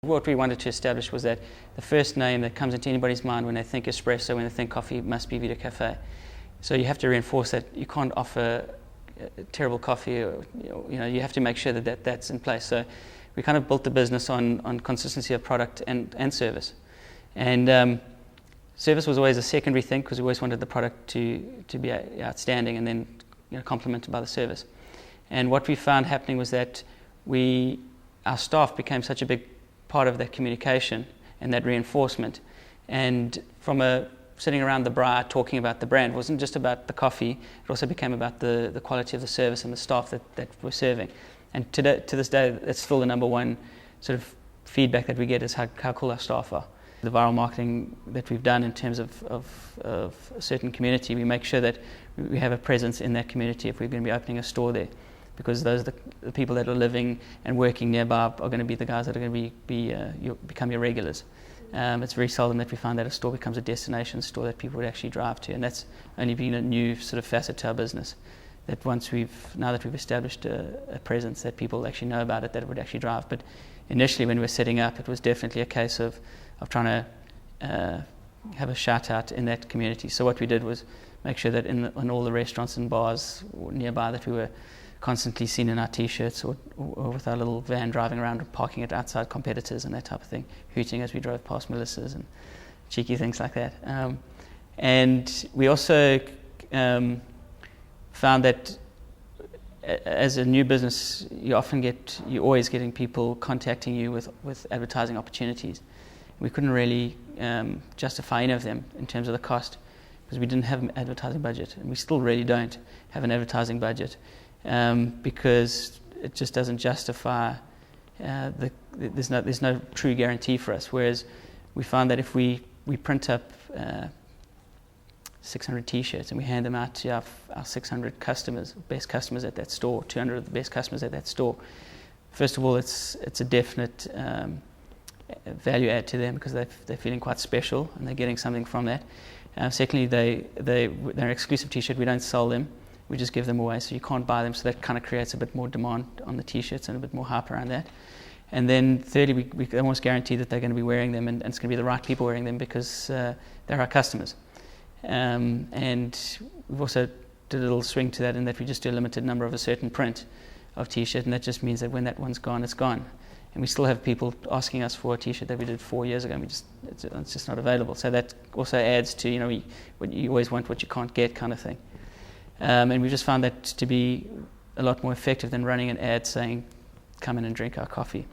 What we wanted to establish was that the first name that comes into anybody's mind when they think espresso, when they think coffee, must be Vida Caffe. So you have to reinforce that you can't offer terrible coffee, or, you have to make sure that that's in place. So we kind of built the business on consistency of product and service. And service was always a secondary thing because we always wanted the product to be outstanding and then complemented by the service. And what we found happening was that our staff became such a big part of that communication and that reinforcement. And from sitting around the bar talking about the brand, it wasn't just about the coffee, it also became about the quality of the service and the staff that we're serving. And to this day, it's still the number one sort of feedback that we get is how cool our staff are. The viral marketing that we've done in terms of a certain community, we make sure that we have a presence in that community if we're going to be opening a store there, because those are the people that are living and working nearby are going to be the guys that are going to become your regulars. It's very seldom that we find that a store becomes a destination store that people would actually drive to, and that's only been a new sort of facet to our business. That now that we've established a presence, that people actually know about it, that it would actually drive. But initially, when we were setting up, it was definitely a case of trying to have a shout out in that community. So what we did was make sure that in all the restaurants and bars nearby that we were constantly seen in our t-shirts or with our little van driving around and parking it outside competitors and that type of thing, hooting as we drove past Melissa's and cheeky things like that. And we also found that as a new business, you're always getting people contacting you with advertising opportunities. We couldn't really justify any of them in terms of the cost because we didn't have an advertising budget, and we still really don't have an advertising budget. Because it just doesn't justify. There's no true guarantee for us. Whereas we found that if we print up 600 T-shirts and we hand them out to our 600 customers, best customers at that store, 200 of the best customers at that store, first of all, it's a definite value add to them because they're feeling quite special and they're getting something from that. Secondly, they're an exclusive T-shirt. We don't sell them. We just give them away, so you can't buy them, so that kind of creates a bit more demand on the T-shirts and a bit more hype around that. And then thirdly, we almost guarantee that they're going to be wearing them and it's going to be the right people wearing them because they're our customers. And we've also did a little swing to that in that we just do a limited number of a certain print of T-shirt, and that just means that when that one's gone, it's gone. And we still have people asking us for a T-shirt that we did 4 years ago, and it's just not available. So that also adds to, you always want what you can't get kind of thing. And we just found that to be a lot more effective than running an ad saying, come in and drink our coffee.